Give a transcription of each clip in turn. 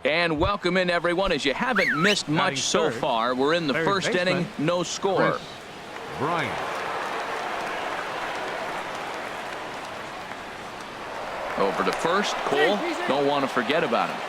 And welcome in, everyone. As you haven't missed much so far, we're in the first inning, no score. Bryant. Over to first. Cole, don't want to forget about him.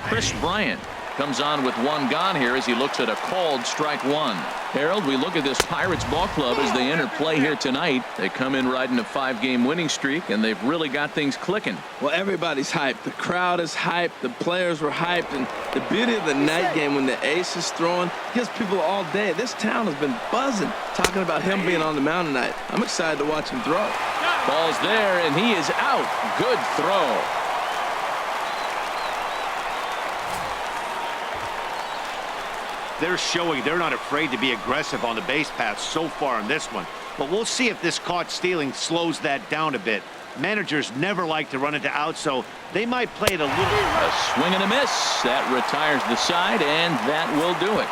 Chris Bryant comes on with one gone here as he looks at a called strike one. Harold, we look at this Pirates ball club as they enter play here tonight. They come in riding a 5-game winning streak, and they've really got things clicking. Well, everybody's hyped. The crowd is hyped. The players were hyped. And the beauty of the night game when the ace is throwing gives people all day. This town has been buzzing talking about him being on the mound tonight. I'm excited to watch him throw. Ball's there, and he is out. Good throw. They're showing they're not afraid to be aggressive on the base path so far in this one. But we'll see if this caught stealing slows that down a bit. Managers never like to run into outs, so they might play it a little. A swing and a miss. That retires the side, and that will do it.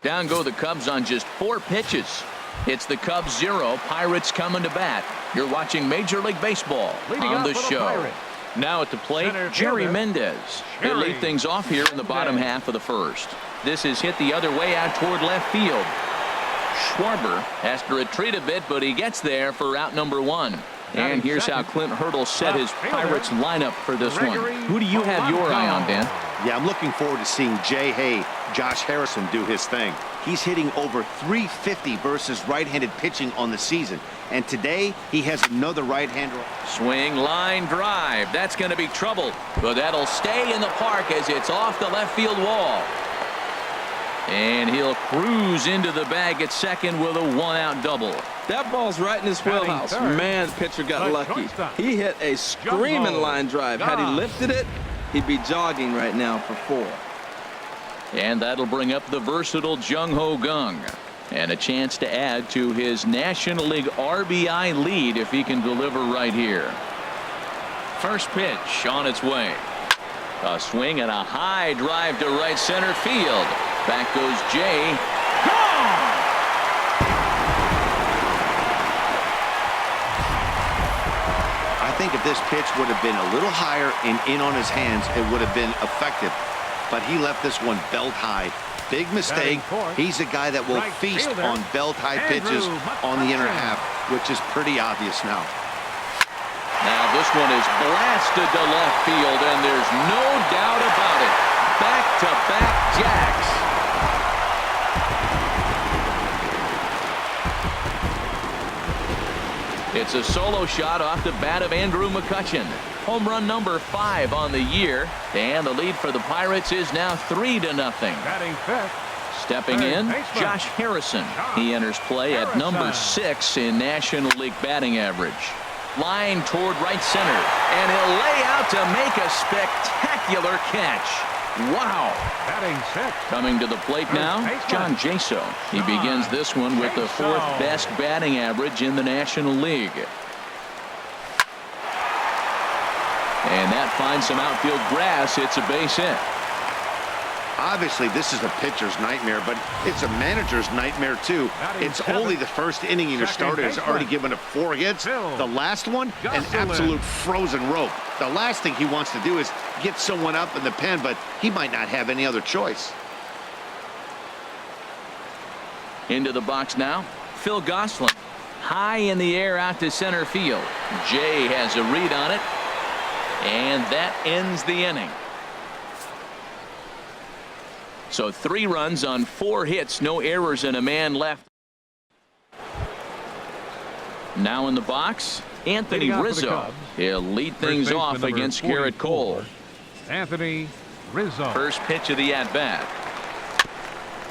Down go the Cubs on just 4 pitches. It's the Cubs 0, Pirates coming to bat. You're watching Major League Baseball on the show. Now at the plate, Jerry Mendez. They lead things off here in the bottom half of the first. This is hit the other way out toward left field. Schwarber has to retreat a bit, but he gets there for out number 1. And here's how Clint Hurdle set his Pirates lineup for this one. Who do you have your eye on, Dan? Yeah, I'm looking forward to seeing Jay Hay, Josh Harrison do his thing. He's hitting over .350 versus right-handed pitching on the season. And today, he has another right-hander. Swing, line, drive. That's going to be trouble. But that'll stay in the park as it's off the left field wall. And he'll cruise into the bag at second with a 1-out double. That ball's right in his wheelhouse. Man, the pitcher got lucky. He hit a screaming line drive. Had he lifted it, he'd be jogging right now for 4. And that'll bring up the versatile Jung Ho Kang. And a chance to add to his National League RBI lead if he can deliver right here. First pitch on its way. A swing and a high drive to right center field. Back goes Jay. Gone! I think if this pitch would have been a little higher and in on his hands, it would have been effective. But he left this one belt high. Big mistake. He's a guy that will feast on belt high pitches on the inner half, which is pretty obvious now. Now this one is blasted to left field, and there's no doubt about it. Back-to-back jacks. It's a solo shot off the bat of Andrew McCutchen. Home run number 5 on the year, and the lead for the Pirates is now 3-0. Stepping in, Josh Harrison. He enters play at number 6 in National League batting average. Line toward right center, and he'll lay out to make a spectacular catch. Wow. Coming to the plate now, John Jaso. He begins this one with the 4th best batting average in the National League. And that finds some outfield grass. It's a base hit. Obviously, this is a pitcher's nightmare, but it's a manager's nightmare, too. It's only the first inning, and your starter has already given up 4 hits. The last one, an absolute frozen rope. The last thing he wants to do is get someone up in the pen, but he might not have any other choice. Into the box now, Phil Gosselin. High in the air out to center field. Jay has a read on it, and that ends the inning. So 3 runs on 4 hits, no errors, and a man left. Now in the box, Anthony Rizzo. He'll lead things off against Garrett Cole. Anthony Rizzo. First pitch of the at-bat.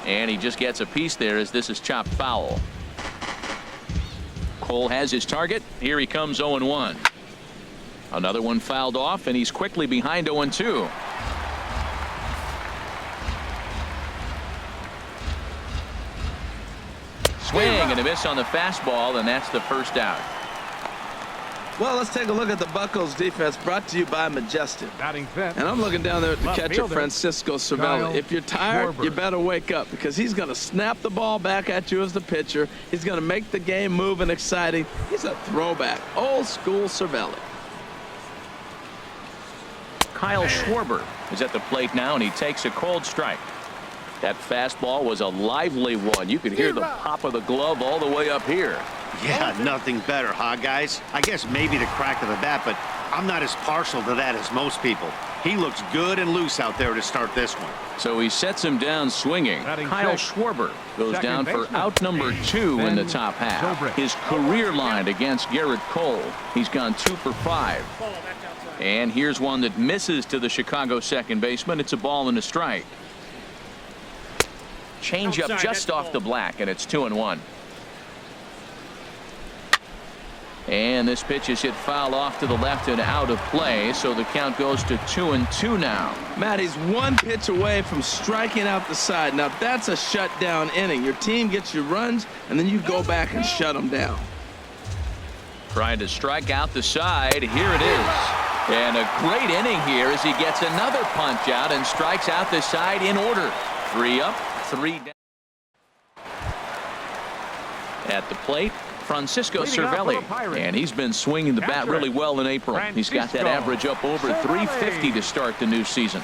And he just gets a piece there as this is chopped foul. Cole has his target. Here he comes 0-1. Another one fouled off, and he's quickly behind 0-2. Swing and a miss on the fastball, and that's the first out. Well, let's take a look at the Buccos defense, brought to you by Majestic. And I'm looking down there at the catcher, Francisco Cervelli. If you're tired, you better wake up, because he's going to snap the ball back at you as the pitcher. He's going to make the game move and exciting. He's a throwback, old school Cervelli. Kyle Schwarber is at the plate now, and he takes a cold strike. That fastball was a lively one. You could hear the pop of the glove all the way up here. Yeah, nothing better, huh, guys? I guess maybe the crack of the bat, but I'm not as partial to that as most people. He looks good and loose out there to start this one. So he sets him down swinging. Kyle Schwarber goes down for out number 2 in the top half. His career line against Garrett Cole. He's gone 2 for 5. And here's one that misses to the Chicago second baseman. It's a ball and a strike. Change up just off the black, and it's 2-1. And this pitch is hit foul off to the left and out of play, so the count goes to 2-2 now. Matt, he's one pitch away from striking out the side. Now that's a shutdown inning. Your team gets your runs, and then you go back and shut them down. Trying to strike out the side. Here it is. And a great inning here as he gets another punch out and strikes out the side in order. 3 up, 3 down. At the plate, Francisco Cervelli, and he's been swinging the bat really well in April. He's got that average up over 350 to start the new season.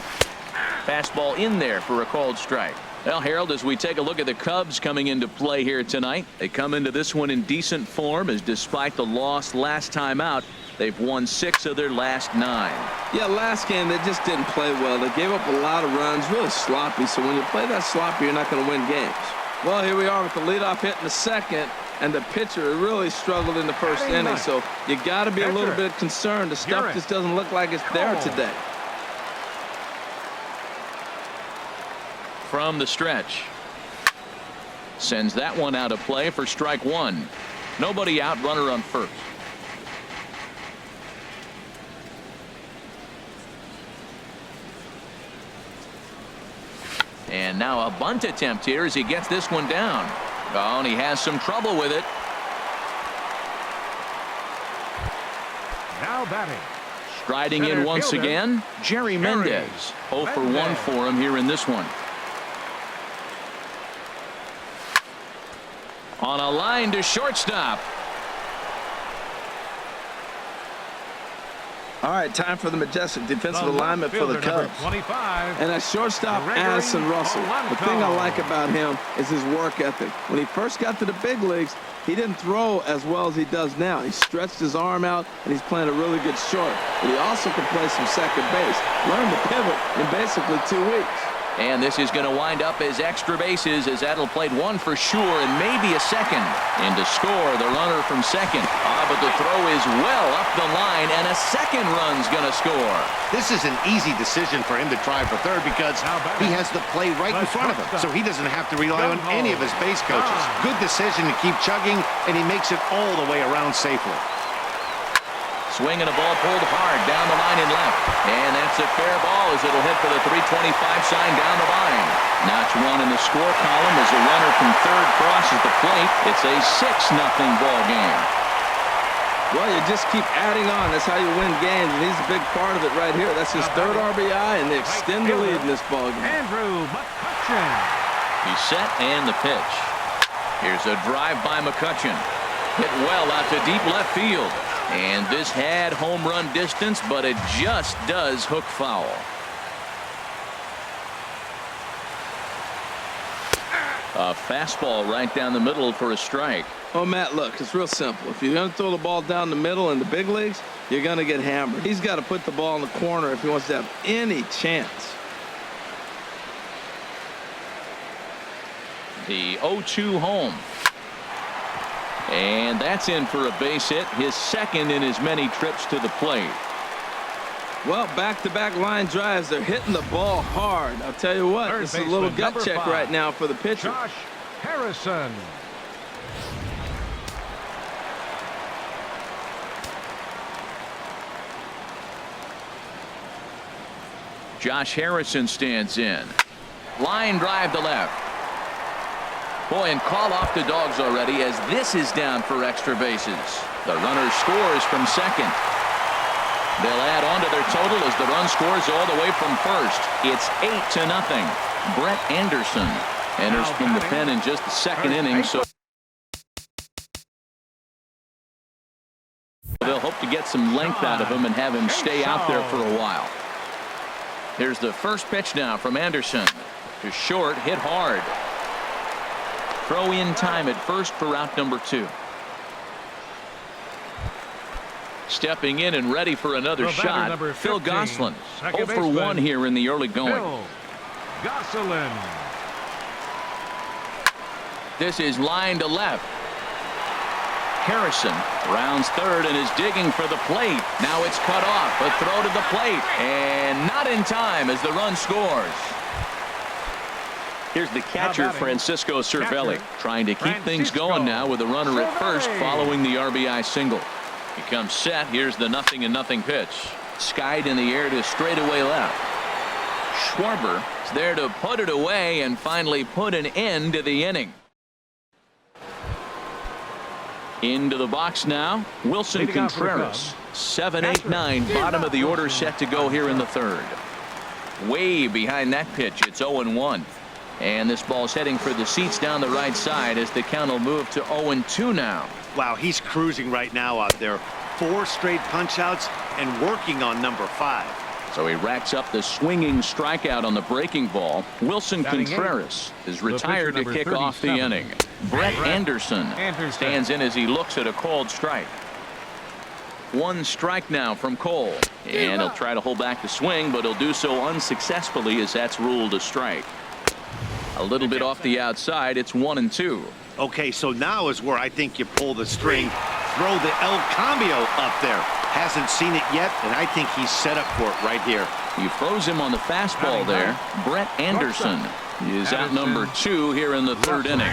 Fastball in there for a called strike. Well, Harold, as we take a look at the Cubs coming into play here tonight, they come into this one in decent form, as despite the loss last time out, they've won 6 of their last 9. Yeah, last game they just didn't play well. They gave up a lot of runs, really sloppy. So when you play that sloppy, you're not going to win games. Well, here we are with the leadoff hit in the second, and the pitcher really struggled in the first inning. So you got to be a little bit concerned. The stuff just doesn't look like it's there today. From the stretch. Sends that one out of play for strike 1. Nobody out, runner on first. And now a bunt attempt here as he gets this one down. Oh, and he has some trouble with it. Now batting. Striding in once again, Jerry Mendez. 0 for 1 for him here in this one. On a line to shortstop. All right, time for the majestic defensive alignment for the Cubs. 25. And at shortstop, Addison Russell. The thing I like about him is his work ethic. When he first got to the big leagues, he didn't throw as well as he does now. He stretched his arm out, and he's playing a really good short. But he also can play some second base. Learned to pivot in basically 2 weeks. And this is going to wind up as extra bases, as that'll played 1 for sure and maybe a second. And to score, the runner from second. But the throw is well up the line, and a second run's going to score. This is an easy decision for him to try for third because he has the play right in front of him, so he doesn't have to rely on any of his base coaches. Good decision to keep chugging, and he makes it all the way around safely. Swing and a ball pulled hard down the line and left. And that's a fair ball as it'll hit for the 325 sign down the line. Notch 1 in the score column as the runner from third crosses the plate. It's a 6-0 ball game. Well, you just keep adding on. That's how you win games, and he's a big part of it right here. That's his third RBI, and they extend the lead in this ball game. Andrew McCutchen. He's set and the pitch. Here's a drive by McCutchen. Hit well out to deep left field. And this had home run distance, but it just does hook foul. A fastball right down the middle for a strike. Oh, Matt, look, it's real simple. If you're going to throw the ball down the middle in the big leagues, you're going to get hammered. He's got to put the ball in the corner if he wants to have any chance. The 0-2 home. And that's in for a base hit, his second in as many trips to the plate. Well, back-to-back line drives. They're hitting the ball hard. I'll tell you what, this is a little gut check right now for the pitcher. Josh Harrison. Josh Harrison stands in. Line drive to left. Boy, and call off the dogs already as this is down for extra bases. The runner scores from second. They'll add on to their total as the run scores all the way from first. It's 8-0. Brett Anderson enters from the pen in just the second inning. So they'll hope to get some length out of him and have him stay out there for a while. Here's the first pitch now from Anderson. To short, hit hard. Throw in time at first for out number 2. Stepping in and ready for another shot, Phil Gosselin. 0 for 1 here in the early going. Phil Gosselin. This is line to left. Harrison rounds third and is digging for the plate. Now it's cut off. A throw to the plate. And not in time as the run scores. Here's the catcher, Francisco Cervelli, trying to keep things going now with a runner at first following the RBI single. He comes set. Here's the 0-0 pitch. Skied in the air to straightaway left. Schwarber is there to put it away and finally put an end to the inning. Into the box now, Wilson Contreras. 7, 8, 9, bottom of the order set to go here in the third. Way behind that pitch, it's 0-1. And this ball's heading for the seats down the right side as the count will move to 0-2 now. Wow, he's cruising right now out there. 4 straight punch-outs and working on number 5. So he racks up the swinging strikeout on the breaking ball. Wilson Contreras is retired to kick off the inning. Brett Anderson stands in as he looks at a called strike. 1 strike now from Cole. And he'll try to hold back the swing, but he'll do so unsuccessfully as that's ruled a strike. A little bit off the outside. It's 1-2. Okay, so now is where I think you pull the string. Throw the El Cambio up there. Hasn't seen it yet, and I think he's set up for it right here. You froze him on the fastball there. Brett Anderson is out number 2 here in the third inning.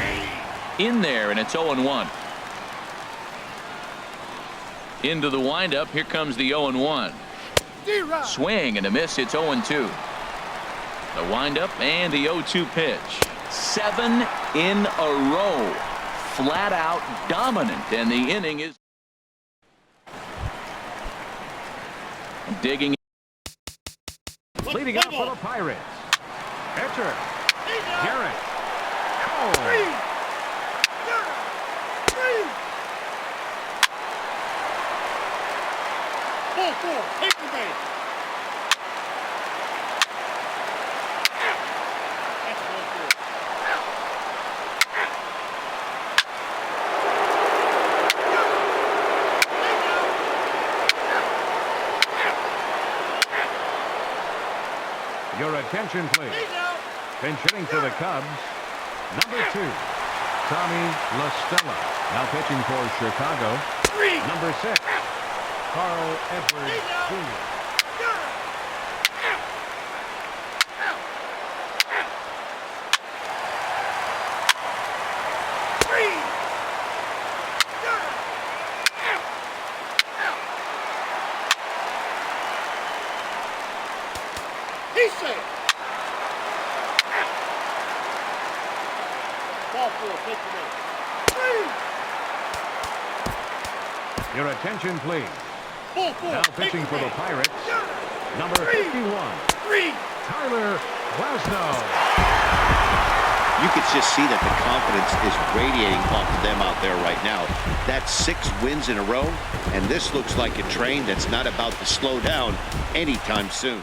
In there, and it's 0-1. Into the windup. Here comes the 0-1. Swing and a miss. It's 0-2. The windup and the 0-2 pitch. 7 in a row. Flat out dominant, and the inning is digging. Leading up for the Pirates. Pitcher Garrett Cole. 4-4, take the base. Your attention, please. Pinch hitting for the Cubs, number 2, Tommy La Stella. Now pitching for Chicago, number 6, Carl Edwards Jr. He's safe. Ball 4, take the base. Your attention, please. 4-4, Now pitching for the Pirates, number 51, Tyler Glasnow. You could just see that the confidence is radiating off of them out there right now. That's 6 wins in a row, and this looks like a train that's not about to slow down anytime soon.